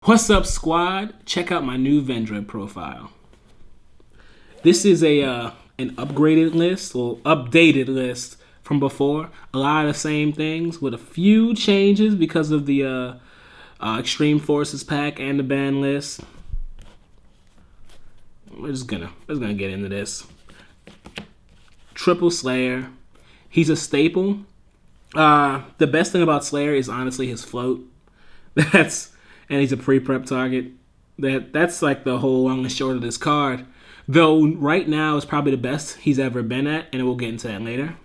What's up, squad? Check out my new Vendread profile. This is an upgraded list or updated list from before. A lot of the same things with a few changes because of the Extreme Forces pack and the ban list. We're just gonna get into this. Triple Slayer. He's a staple. The best thing about Slayer is honestly his float. And he's a pre-prep target. That's like the whole long and short of this card. Though right now is probably the best he's ever been at, and we'll get into that later.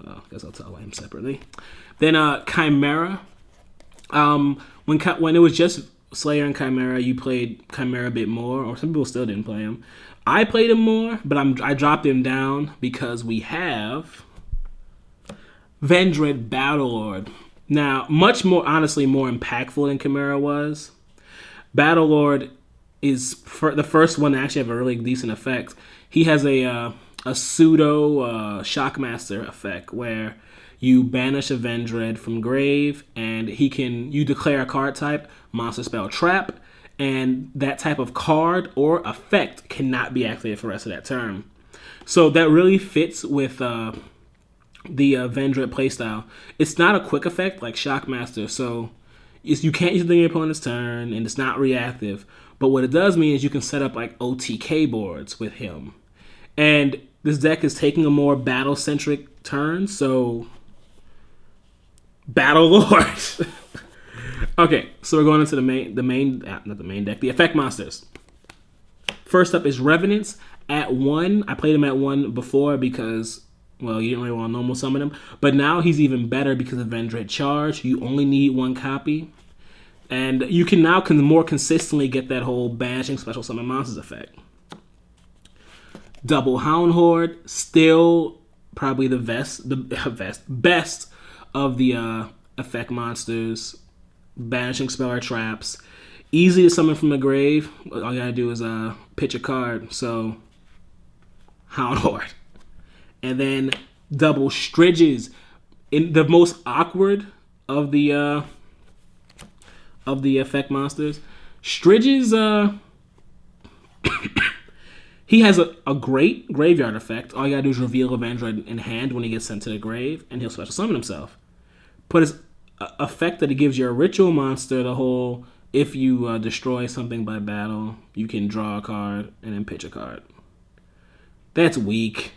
I guess I'll tell him separately. Then Chimera. When it was just Slayer and Chimera, you played Chimera a bit more, or some people still didn't play him. I played him more, but I dropped him down because we have Vendread Battlelord. Now, much more, honestly, more impactful than Chimera was. Battlelord is the first one to actually have a really decent effect. He has a pseudo Shockmaster effect where you banish a Vendread from grave, and you declare a card type, monster, spell, trap, and that type of card or effect cannot be activated for the rest of that turn. So that really fits with the Vendread playstyle. It's not a quick effect like Shockmaster, so you can't use it on your opponent's turn, and it's not reactive. But what it does mean is you can set up like OTK boards with him. And this deck is taking a more battle-centric turn, so Battlelord. Okay, so we're going into the effect monsters. First up is Revenants at 1. I played him at 1 before because, well, you didn't really want to normal summon him. But now he's even better because of Vendread Charge. You only need 1 copy. And you can now more consistently get that whole banishing special summon monsters effect. Double Hound Horde, still probably the best of the effect monsters. Banishing spell or traps. Easy to summon from the grave. All you gotta do is pitch a card. So, Hound Horde. And then double Striges, in the most awkward of the effect monsters. Striges, he has a great graveyard effect. All you gotta do is reveal a Vendread in hand when he gets sent to the grave, and he'll special summon himself. But his effect that it gives your ritual monster the whole, if you destroy something by battle, you can draw a card and then pitch a card. That's weak.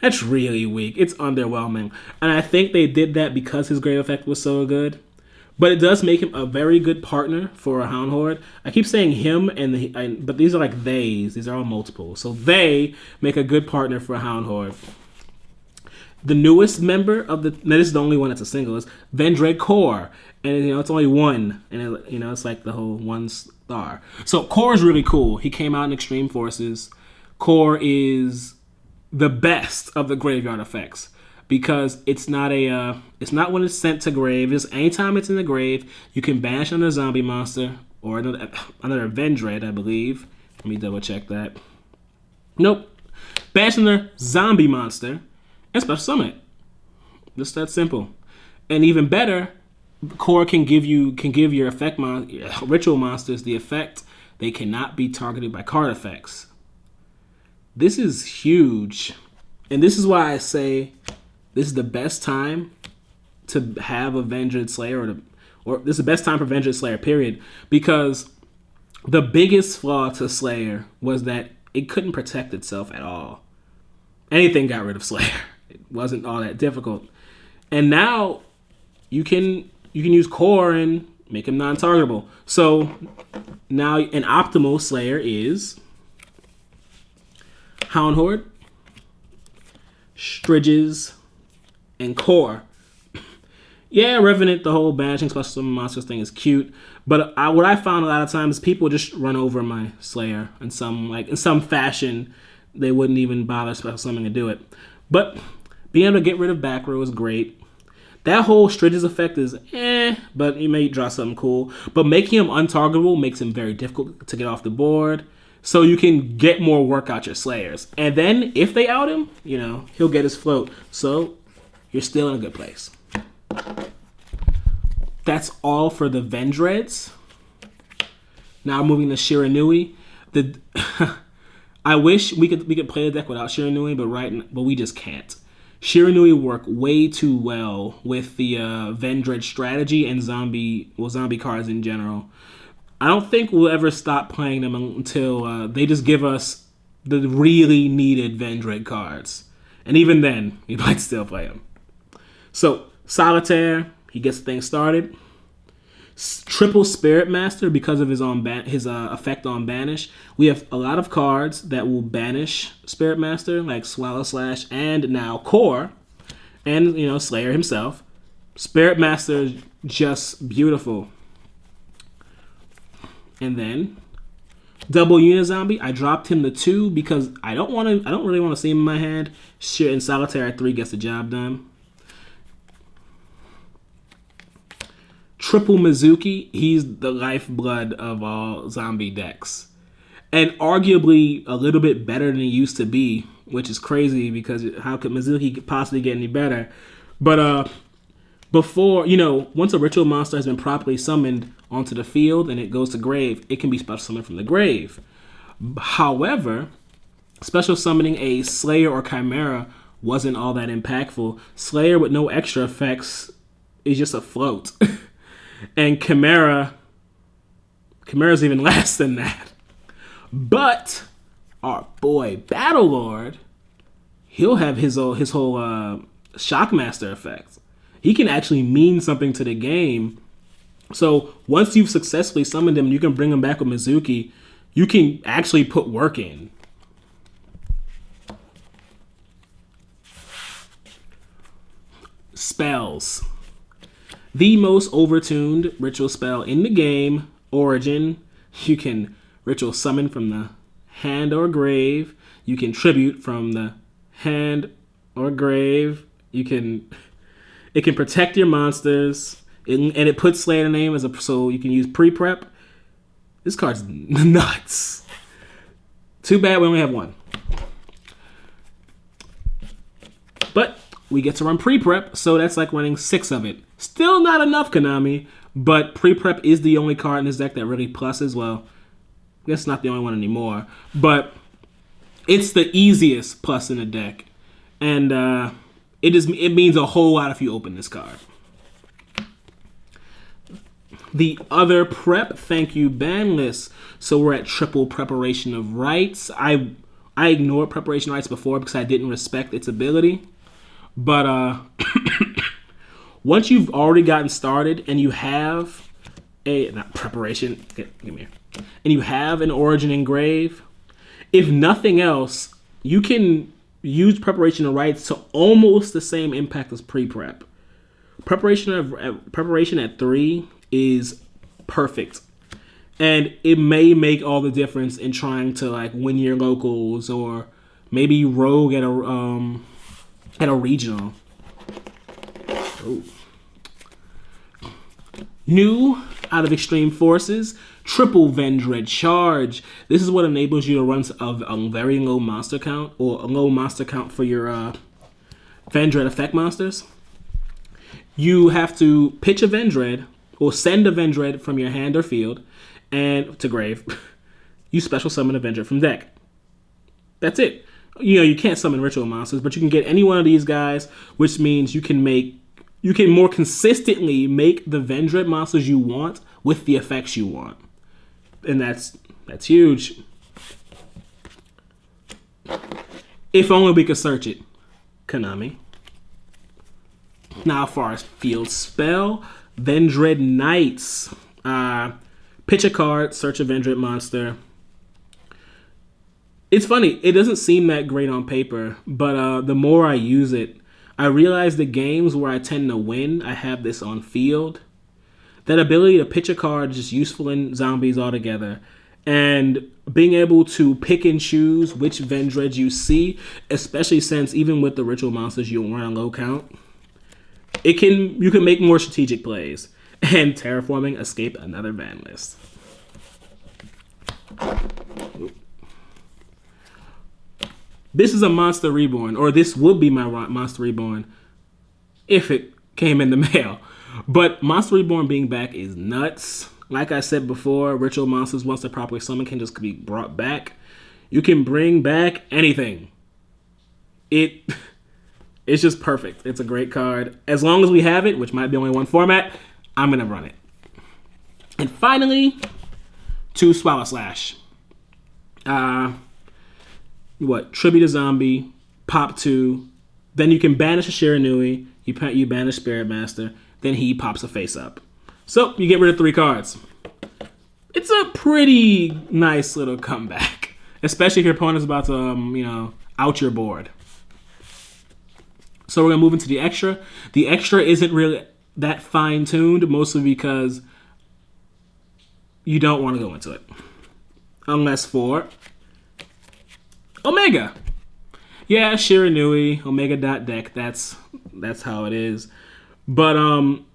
That's really weak. It's underwhelming. And I think they did that because his grave effect was so good. But it does make him a very good partner for a Hound Horde. I keep saying him, but these are like theys. These are all multiple. So they make a good partner for a Hound Horde. The newest member of this is the only one that's a single, is Vendread Core. And it's only 1. And it's like the whole 1 star. So Core is really cool. He came out in Extreme Forces. Core is the best of the graveyard effects because it's not when it's sent to grave. It's anytime it's in the grave, you can banish another zombie monster or another Vendread, I believe. Let me double check that. Nope. Banish another zombie monster and special summon it. Just that simple. And even better, Core can give your effect ritual monsters the effect they cannot be targeted by card effects. This is huge. And this is why I say this is the best time to have a Vendread Slayer, or this is the best time for Vendread Slayer, period. Because the biggest flaw to Slayer was that it couldn't protect itself at all. Anything got rid of Slayer. It wasn't all that difficult. And now you can use Core and make him non-targetable. So now an optimal Slayer is Hound Horde, Striges, and Core. Yeah, Revenant, the whole banishing special summon monsters thing is cute, but what I found a lot of times, people just run over my Slayer in some fashion. They wouldn't even bother special summoning to do it. But being able to get rid of back row is great. That whole Striges effect is but you may draw something cool. But making him untargetable makes him very difficult to get off the board. So you can get more work out your Slayers. And then, if they out him, he'll get his float. So, you're still in a good place. That's all for the Vendreads. Now moving to Shiranui. The I wish we could play the deck without Shiranui, but we just can't. Shiranui work way too well with the Vendread strategy and zombie cards in general. I don't think we'll ever stop playing them until they just give us the really needed Vendread cards. And even then, we might still play them. So, Solitaire, he gets things started. Triple Spirit Master because of his effect on Banish. We have a lot of cards that will banish Spirit Master, like Swallow Slash and now Core, and Slayer himself. Spirit Master is just beautiful. And then double Unizombie. I dropped him to 2 because I don't really want to see him in my hand. Shit, in Solitaire at 3 gets the job done. Triple Mizuki, he's the lifeblood of all zombie decks. And arguably a little bit better than he used to be, which is crazy because how could Mizuki possibly get any better? But before, once a ritual monster has been properly summoned onto the field and it goes to grave, it can be special summoned from the grave. However, special summoning a Slayer or Chimera wasn't all that impactful. Slayer with no extra effects is just a float. And Chimera's even less than that. But our boy Battlelord, he'll have his whole Shockmaster effect. He can actually mean something to the game. So once you've successfully summoned him, you can bring him back with Mizuki. You can actually put work in. Spells. The most overtuned ritual spell in the game, Origin. You can ritual summon from the hand or grave. You can tribute from the hand or grave. It can protect your monsters. And it puts Slayer name so you can use pre-prep. This card's nuts. Too bad we only have 1. But we get to run pre-prep, so that's like running 6 of it. Still not enough, Konami, but pre-prep is the only card in this deck that really pluses. Well, I guess not the only one anymore, but it's the easiest plus in the deck. And it means a whole lot if you open this card. The other prep, thank you, ban list. So we're at triple Preparation of Rites. I ignored Preparation of Rites before because I didn't respect its ability. But once you've already gotten started and you have preparation, give me here, and you have an Origin Engrave, if nothing else, you can use Preparation of Rites to almost the same impact as pre-prep. Preparation at 3 is perfect, and it may make all the difference in trying to win your locals or maybe rogue at a regional. Ooh. New out of Extreme Forces, triple Vendread Charge. This is what enables you to run a very low monster count, or a low monster count for your Vendread effect monsters. You have to pitch a Vendread, or send a Vendread from your hand or field, and to grave. You special summon a Vendread from deck. That's it. You can't summon ritual monsters, but you can get any one of these guys, which means you can more consistently make the Vendread monsters you want with the effects you want. And that's huge. If only we could search it, Konami. Now, as far as field spell, Vendread Knights. Pitch a card, search a Vendread monster. It's funny, it doesn't seem that great on paper, but the more I use it, I realize the games where I tend to win, I have this on field. That ability to pitch a card is just useful in zombies altogether. And being able to pick and choose which Vendreads you see, especially since even with the ritual monsters you run a low count, you can make more strategic plays. And Terraforming escape another ban list. This is a Monster Reborn, or this would be my Monster Reborn if it came in the mail. But Monster Reborn being back is nuts. Like I said before, ritual monsters, once they're properly summoned, can just be brought back. You can bring back anything. It's just perfect. It's a great card. As long as we have it, which might be only one format, I'm going to run it. And finally, 2 Swallow Slash. Tribute a zombie, pop 2. Then you can banish a Shiranui. You banish Spirit Master. Then he pops a face up. So you get rid of 3 cards. It's a pretty nice little comeback. Especially if your opponent's about to, out your board. So we're going to move into the extra. The extra isn't really that fine-tuned, mostly because you don't want to go into it. Unless for Omega. Yeah, Shiranui, Omega.deck, that's how it is. But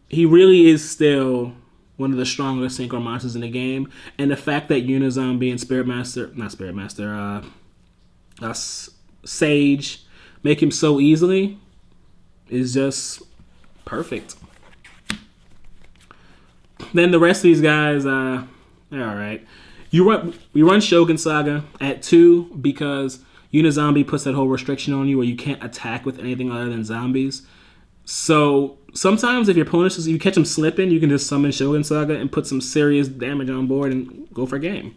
he really is still one of the strongest synchro monsters in the game. And the fact that Unizombie and Sage make him so easily is just perfect. Then the rest of these guys, they're alright. We run Shogun Saga at 2 because Unizombie puts that whole restriction on you where you can't attack with anything other than zombies. So sometimes if your opponent you catch them slipping, you can just summon Shogun Saga and put some serious damage on board and go for a game.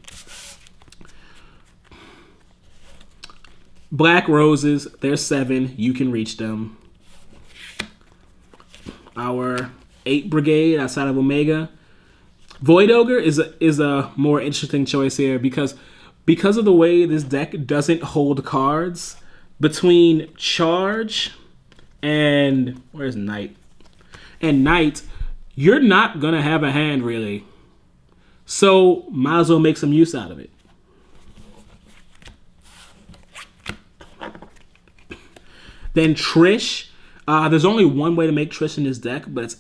Black Roses, they're 7. You can reach them. Our 8 Brigade outside of Omega. Void Ogre is a more interesting choice here because of the way this deck doesn't hold cards between Charge and where's Knight? And Knight, you're not gonna have a hand really. So might as well make some use out of it. Then Trish. There's only one way to make Trish in this deck, but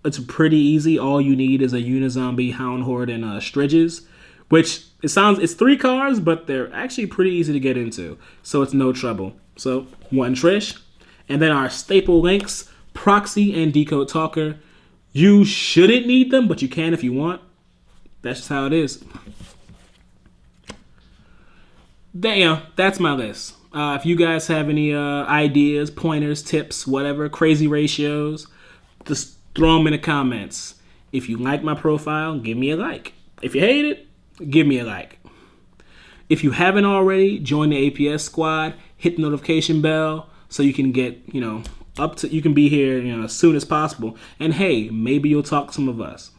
it's pretty easy. All you need is a Unizombie, Hound Horde, and Striges, which it's 3 cards, but they're actually pretty easy to get into, so it's no trouble. So 1 Trish, and then our staple links, Proxy and Decode Talker. You shouldn't need them, but you can if you want. That's just how it is. That's my list. If you guys have any ideas, pointers, tips, whatever, crazy ratios, just throw them in the comments. If you like my profile, give me a like. If you hate it, give me a like. If you haven't already, join the APS squad, hit the notification bell so you can get, you can be here, as soon as possible. And hey, maybe you'll talk to some of us.